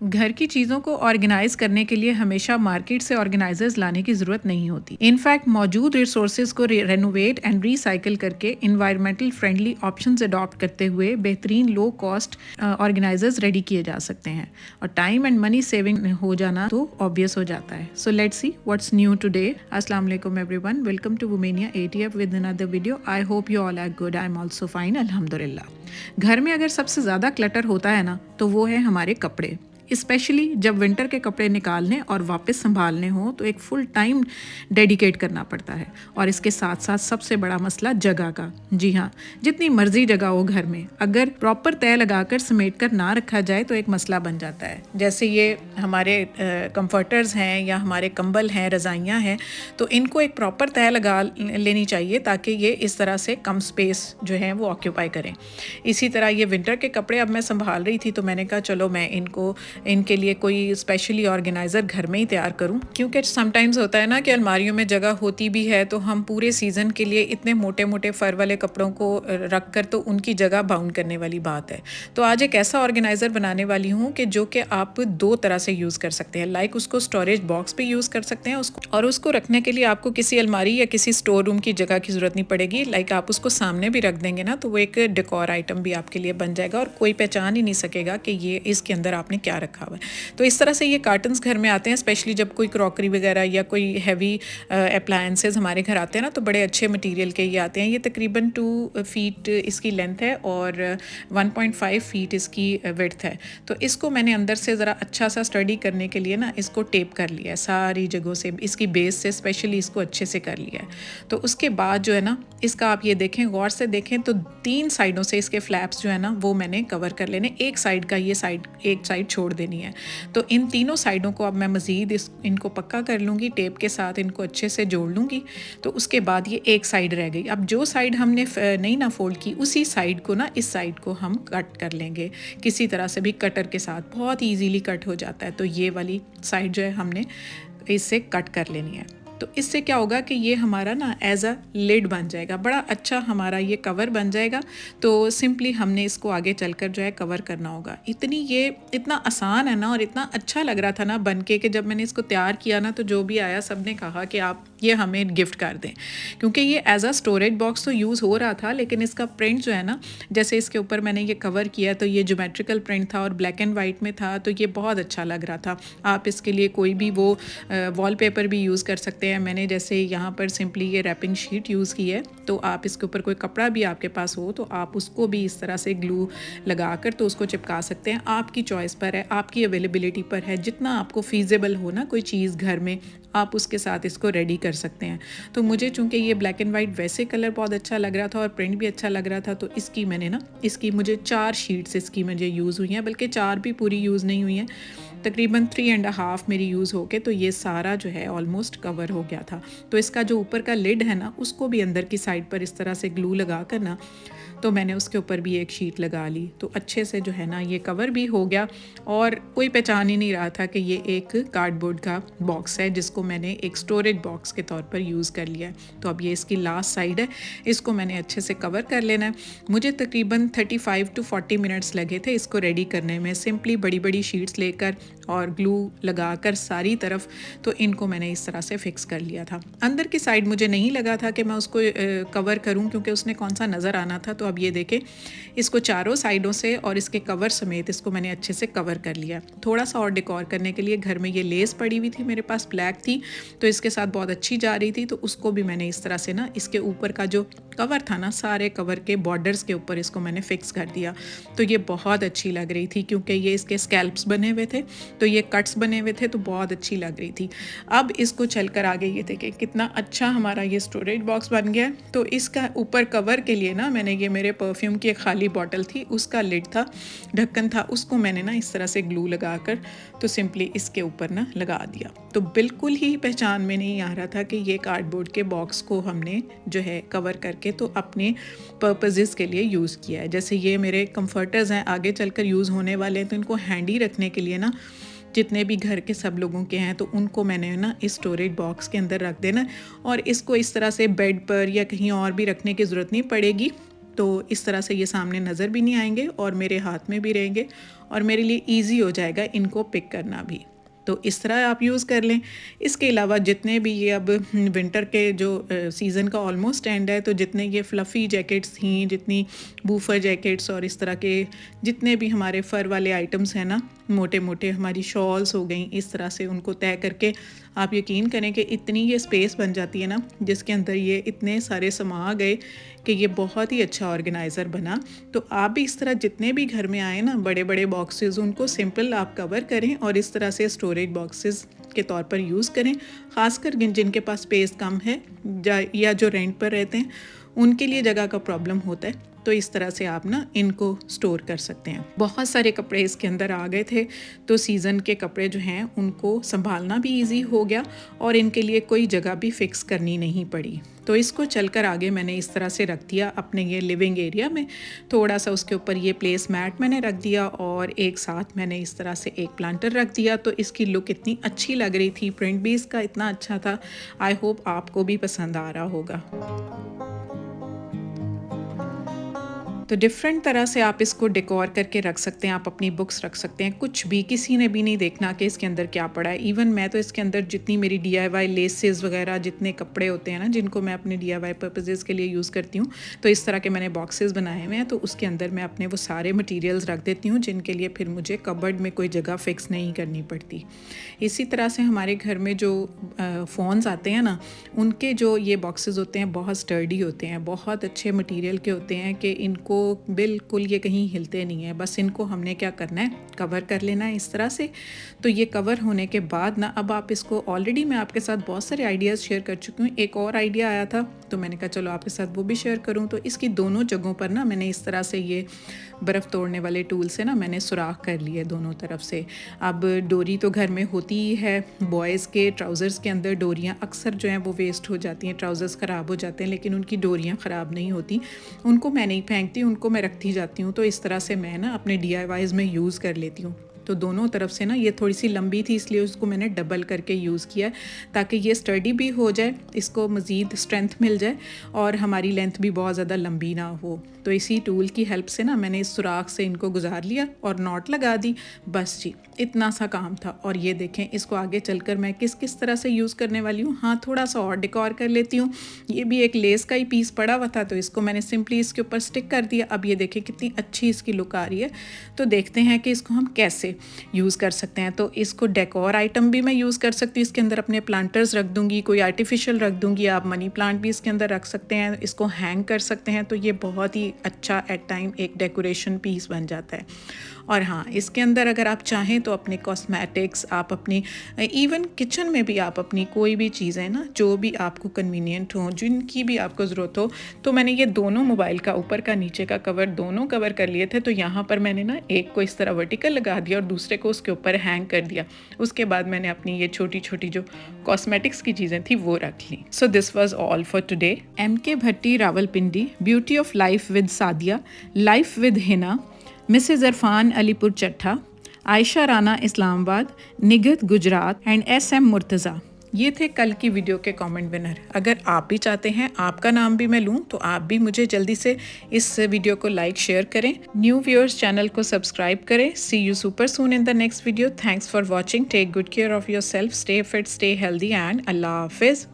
घर की चीज़ों को ऑर्गेनाइज करने के लिए हमेशा मार्केट से ऑर्गेनाइजर्स लाने की ज़रूरत नहीं होती। इनफैक्ट मौजूद रिसोर्सेज को रेनोवेट एंड रिसाइकिल करके इन्वायरमेंटल फ्रेंडली ऑप्शंस अडॉप्ट करते हुए बेहतरीन लो कॉस्ट ऑर्गेनाइजर्स रेडी किए जा सकते हैं और टाइम एंड मनी सेविंग हो जाना तो ऑब्वियस हो जाता है। So let's see what's new today. अस्सलाम वालेकुम everyone, welcome to Womenia ATF with another video. I hope you all are good. I am also fine, अल्हम्दुलिल्लाह। घर में अगर सबसे ज़्यादा क्लटर होता है ना तो वो है हमारे कपड़े। स्पेशली जब विंटर के कपड़े निकालने और वापस संभालने हो तो एक फुल टाइम डेडिकेट करना पड़ता है। और इसके साथ साथ सबसे बड़ा मसला जगह का। जी हाँ, जितनी मर्जी जगह हो घर में, अगर प्रॉपर तय लगाकर समेट कर ना रखा जाए तो एक मसला बन जाता है। जैसे ये हमारे कंफर्टर्स हैं या हमारे कंबल हैं, रज़ाइयाँ हैं, तो इनको एक प्रॉपर तय लगा लेनी चाहिए ताकि ये इस तरह से कम स्पेस जो है वो ऑक्यूपाई करें। इसी तरह ये विंटर के कपड़े अब मैं संभाल रही थी तो मैंने कहा चलो मैं इनके लिए कोई स्पेशली ऑर्गेनाइज़र घर में ही तैयार करूं, क्योंकि समटाइम्स होता है ना कि अलमारियों में जगह होती भी है तो हम पूरे सीज़न के लिए इतने मोटे मोटे फ़र वाले कपड़ों को रख कर तो उनकी जगह बाउंड करने वाली बात है। तो आज एक ऐसा ऑर्गेनाइज़र बनाने वाली हूँ कि जो कि आप दो तरह से यूज़ कर सकते हैं। लाइक उसको स्टोरेज बॉक्स पे यूज़ कर सकते हैं और उसको रखने के लिए आपको किसी अलमारी या किसी स्टोर रूम की जगह की ज़रूरत नहीं पड़ेगी। लाइक आप उसको सामने भी रख देंगे ना तो वो एक डेकोर आइटम भी आपके लिए बन जाएगा और कोई पहचान ही नहीं सकेगा कि ये इसके अंदर आपने क्या रखा हुआ है। तो इस तरह से ये कार्टन्स घर में आते हैं, स्पेशली जब कोई क्रॉकरी वगैरह या कोई हैवी अप्लायंसेस हमारे घर आते हैं ना तो बड़े अच्छे मटेरियल के ये आते हैं। ये तकरीबन 2 फीट इसकी लेंथ है और 1.5 फीट इसकी विड्थ है। तो इसको मैंने अंदर से ज़रा अच्छा सा स्टडी करने के लिए ना इसको टेप कर लिया है सारी जगहों से, इसकी बेस से स्पेशली इसको अच्छे से कर लिया है। तो उसके बाद जो है ना इसका आप ये देखें, गौर से देखें तो 3 साइडों से इसके फ्लैप्स जो है ना वो मैंने कवर कर लेने। एक साइड का ये साइड एक साइड छोड़ देनी है। तो इन तीनों साइडों को अब मैं मज़ीद इनको पक्का कर लूँगी, टेप के साथ इनको अच्छे से जोड़ लूँगी। तो उसके बाद ये एक साइड रह गई। अब जो साइड हमने नहीं ना फोल्ड की उसी साइड को ना इस साइड को हम कट कर लेंगे किसी तरह से भी, कटर के साथ बहुत ईजीली कट हो जाता है। तो ये वाली साइड जो है हमने इससे कट कर लेनी है। तो इससे क्या होगा कि ये हमारा ना एज अ लिड बन जाएगा, बड़ा अच्छा हमारा ये कवर बन जाएगा। तो सिंपली हमने इसको आगे चलकर जो है कवर करना होगा। ये इतना आसान है ना और इतना अच्छा लग रहा था ना बन के कि जब मैंने इसको तैयार किया ना तो जो भी आया सब ने कहा कि आप ये हमें गिफ्ट कर दें, क्योंकि ये एज अ स्टोरेज बॉक्स तो यूज़ हो रहा था लेकिन इसका प्रिंट जो है ना, जैसे इसके ऊपर मैंने ये कवर किया तो ये ज्योमेट्रिकल प्रिंट था और ब्लैक एंड वाइट में था, तो ये बहुत अच्छा लग रहा था। आप इसके लिए कोई भी वो वॉलपेपर भी यूज़ कर सकते हैं। मैंने जैसे यहाँ पर सिंपली ये रैपिंग शीट यूज़ की है, तो आप इसके ऊपर कोई कपड़ा भी आपके पास हो तो आप उसको भी इस तरह से ग्लू लगा कर तो उसको चिपका सकते हैं। आपकी चॉइस पर है, आपकी अवेलेबिलिटी पर है, जितना आपको फीजेबल हो ना कोई चीज़ घर में आप उसके साथ इसको रेडी कर सकते हैं। तो मुझे चूँकि ये ब्लैक एंड वाइट वैसे कलर बहुत अच्छा लग रहा था और प्रिंट भी अच्छा लग रहा था, तो इसकी मुझे 4 शीट्स इसकी मुझे यूज़ हुई हैं, बल्कि 4 भी पूरी यूज़ नहीं हुई हैं, तकरीबन 3.5 मेरी यूज़ होके तो ये सारा जो है ऑलमोस्ट कवर हो गया था। तो इसका जो ऊपर का लिड है ना उसको भी अंदर की साइड पर इस तरह से ग्लू लगा कर ना तो मैंने उसके ऊपर भी एक शीट लगा ली, तो अच्छे से जो है ना ये कवर भी हो गया और कोई पहचान ही नहीं रहा था कि ये एक कार्डबोर्ड का बॉक्स है जिसको मैंने एक स्टोरेज बॉक्स के तौर पर यूज़ कर लिया है। तो अब ये इसकी लास्ट साइड है, इसको मैंने अच्छे से कवर कर लेना है। मुझे तकरीबन 35 to 40 मिनट्स लगे थे इसको रेडी करने में। सिंपली बड़ी बड़ी शीट्स लेकर और ग्लू लगा कर सारी तरफ तो इनको मैंने इस तरह से फिक्स कर लिया था। अंदर की साइड मुझे नहीं लगा था कि मैं उसको कवर करूं क्योंकि उसने कौन सा नज़र आना था। तो अब ये देखें, इसको चारों साइडों से और इसके कवर समेत इसको मैंने अच्छे से कवर कर लिया। थोड़ा सा और डेकोर करने के लिए घर में ये लेस पड़ी हुई थी, मेरे पास ब्लैक थी तो इसके साथ बहुत अच्छी जा रही थी, तो उसको भी मैंने इस तरह से ना इसके ऊपर का जो कवर था ना सारे कवर के बॉर्डर्स के ऊपर इसको मैंने फिक्स कर दिया। तो ये बहुत अच्छी लग रही थी क्योंकि ये इसके स्कैल्प्स बने हुए थे तो ये कट्स बने हुए थे तो बहुत अच्छी लग रही थी। अब इसको चलकर आगे ये देखें कितना अच्छा हमारा ये स्टोरेज बॉक्स बन गया। तो इसका ऊपर कवर के लिए ना मैंने ये मेरे परफ्यूम की एक खाली बॉटल थी, उसका लिड था, ढक्कन था, उसको मैंने ना इस तरह से ग्लू लगा कर तो सिंपली इसके ऊपर ना लगा दिया। तो बिल्कुल ही पहचान में नहीं आ रहा था कि ये कार्डबोर्ड के बॉक्स को हमने जो है कवर करके तो अपने पर्पसेस के लिए यूज़ किया है। जैसे ये मेरे कंफर्टर्स हैं, आगे चलकर यूज़ होने वाले हैं, तो इनको हैंडी रखने के लिए ना जितने भी घर के सब लोगों के हैं तो उनको मैंने ना इस स्टोरेज बॉक्स के अंदर रख देना और इसको इस तरह से बेड पर या कहीं और भी रखने की ज़रूरत नहीं पड़ेगी। तो इस तरह से ये सामने नज़र भी नहीं आएंगे और मेरे हाथ में भी रहेंगे और मेरे लिए ईजी हो जाएगा इनको पिक करना भी। तो इस तरह आप यूज़ कर लें। इसके अलावा जितने भी ये अब विंटर के जो सीज़न का ऑलमोस्ट एंड है, तो जितने ये फ्लफ़ी जैकेट्स थी, जितनी बूफर जैकेट्स और इस तरह के जितने भी हमारे फ़र वाले आइटम्स हैं ना, मोटे मोटे हमारी शॉल्स हो गई, इस तरह से उनको तय करके आप यकीन करें कि इतनी ये स्पेस बन जाती है ना, जिसके अंदर ये इतने सारे समा गए कि ये बहुत ही अच्छा ऑर्गेनाइज़र बना। तो आप भी इस तरह जितने भी घर में आए ना बड़े बड़े बॉक्सेस, उनको सिंपल आप कवर करें और इस तरह से स्टोरेज बॉक्सेस के तौर पर यूज़ करें। ख़ासकर जिनके पास स्पेस कम है या जो रेंट पर रहते हैं, उनके लिए जगह का प्रॉब्लम होता है। तो इस तरह से आप ना इनको स्टोर कर सकते हैं। बहुत सारे कपड़े इसके अंदर आ गए थे, तो सीज़न के कपड़े जो हैं उनको संभालना भी इजी हो गया और इनके लिए कोई जगह भी फिक्स करनी नहीं पड़ी। तो इसको चलकर आगे मैंने इस तरह से रख दिया अपने ये लिविंग एरिया में। थोड़ा सा उसके ऊपर ये प्लेस मैट मैंने रख दिया और एक साथ मैंने इस तरह से एक प्लांटर रख दिया। तो इसकी लुक इतनी अच्छी लग रही थी, प्रिंट भी इसका इतना अच्छा था। आई होप आपको भी पसंद आ रहा होगा। तो डिफरेंट तरह से आप इसको डेकोर करके रख सकते हैं, आप अपनी बुक्स रख सकते हैं, कुछ भी, किसी ने भी नहीं देखना कि इसके अंदर क्या पड़ा है। इवन मैं तो इसके अंदर जितनी मेरी DIY लेसेस वगैरह जितने कपड़े होते हैं ना, जिनको मैं अपने DIY पर्पसेस के लिए यूज़ करती हूँ, तो इस तरह के मैंने बॉक्सेस बनाए हुए हैं। तो उसके अंदर मैं अपने वो सारे मटीरियल्स रख देती हूँ, जिनके लिए फिर मुझे कबर्ड में कोई जगह फ़िक्स नहीं करनी पड़ती। इसी तरह से हमारे घर में जो फ़ोन्स आते हैं ना, उनके जो ये बॉक्सेस होते हैं बहुत स्टर्डी होते हैं, बहुत अच्छे मटीरियल के होते हैं कि इनको बिल्कुल ये कहीं हिलते नहीं है। बस इनको हमने क्या करना है, कवर कर लेना है इस तरह से। तो ये कवर होने के बाद ना, अब आप इसको, ऑलरेडी मैं आपके साथ बहुत सारे आइडियाज़ शेयर कर चुकी हूँ। एक और आइडिया आया था तो मैंने कहा चलो आपके साथ वो भी शेयर करूँ। तो इसकी दोनों जगहों पर ना मैंने इस तरह से ये बर्फ़ तोड़ने वाले टूल से ना मैंने सुराख कर लिए दोनों तरफ से। अब डोरी तो घर में होती ही है, बॉयज़ के ट्राउज़र्स के अंदर डोरियाँ अक्सर जो हैं वो वेस्ट हो जाती हैं, ट्राउज़र्स ख़राब हो जाते हैं, लेकिन उनकी डोरियाँ ख़राब नहीं होती, उनको मैं नहीं फेंकती, उनको मैं रखती जाती हूँ। तो इस तरह से मैं ना अपने DIYs में यूज़ कर लेती हूँ। तो दोनों तरफ से ना, ये थोड़ी सी लंबी थी इसलिए उसको मैंने डबल करके यूज़ किया, ताकि ये स्टडी भी हो जाए, इसको मज़ीद स्ट्रेंथ मिल जाए और हमारी लेंथ भी बहुत ज़्यादा लंबी ना हो। तो इसी टूल की हेल्प से ना मैंने इस सुराख से इनको गुजार लिया और नॉट लगा दी। बस जी, इतना सा काम था। और ये देखें, इसको आगे चलकर मैं किस किस तरह से यूज़ करने वाली हूँ। हाँ, थोड़ा सा और डेकोर कर लेती हूँ। ये भी एक लेस का ही पीस पड़ा हुआ था, तो इसको मैंने सिंपली इसके ऊपर स्टिक कर दिया। अब ये देखें कितनी अच्छी इसकी लुक आ रही है। तो देखते हैं कि इसको हम कैसे यूज़ कर सकते हैं। तो इसको डेकोर आइटम भी मैं यूज़ कर सकती हूँ, इसके अंदर अपने प्लांटर्स रख दूँगी, कोई आर्टिफिशियल रख दूँगी, आप मनी प्लांट भी इसके अंदर रख सकते हैं, इसको हैंग कर सकते हैं। तो ये बहुत ही अच्छा एट टाइम एक डेकोरेशन पीस बन जाता है। और हाँ, इसके अंदर अगर आप चाहें तो अपने कॉस्मेटिक्स, आप अपनी इवन किचन में भी आप अपनी कोई भी चीज़ें ना, जो भी आपको कन्वीनियंट हो, जिनकी भी आपको ज़रूरत हो। तो मैंने ये दोनों मोबाइल का ऊपर का नीचे का कवर दोनों कवर कर लिए थे। तो यहाँ पर मैंने ना एक को इस तरह वर्टिकल लगा दिया और दूसरे को उसके ऊपर हैंग कर दिया। उसके बाद मैंने अपनी ये छोटी छोटी जो कॉस्मेटिक्स की चीज़ें थी वो रख ली। So this was all for today. MK Bhatti Rawalpindi, beauty of life with Sadia, life with Hina, Mrs Irfan Alipur Chattha, Ayesha Rana Islamabad, Nighat Gujrat and SM Murtaza, ये थे कल की वीडियो के कमेंट विनर। अगर आप भी चाहते हैं आपका नाम भी मैं लूँ, तो आप भी मुझे जल्दी से इस वीडियो को लाइक शेयर करें। न्यू व्यूअर्स चैनल को सब्सक्राइब करें। See you super soon in the next video. Thanks for watching. Take good care of yourself, stay fit, stay healthy and अल्लाह हाफिज़।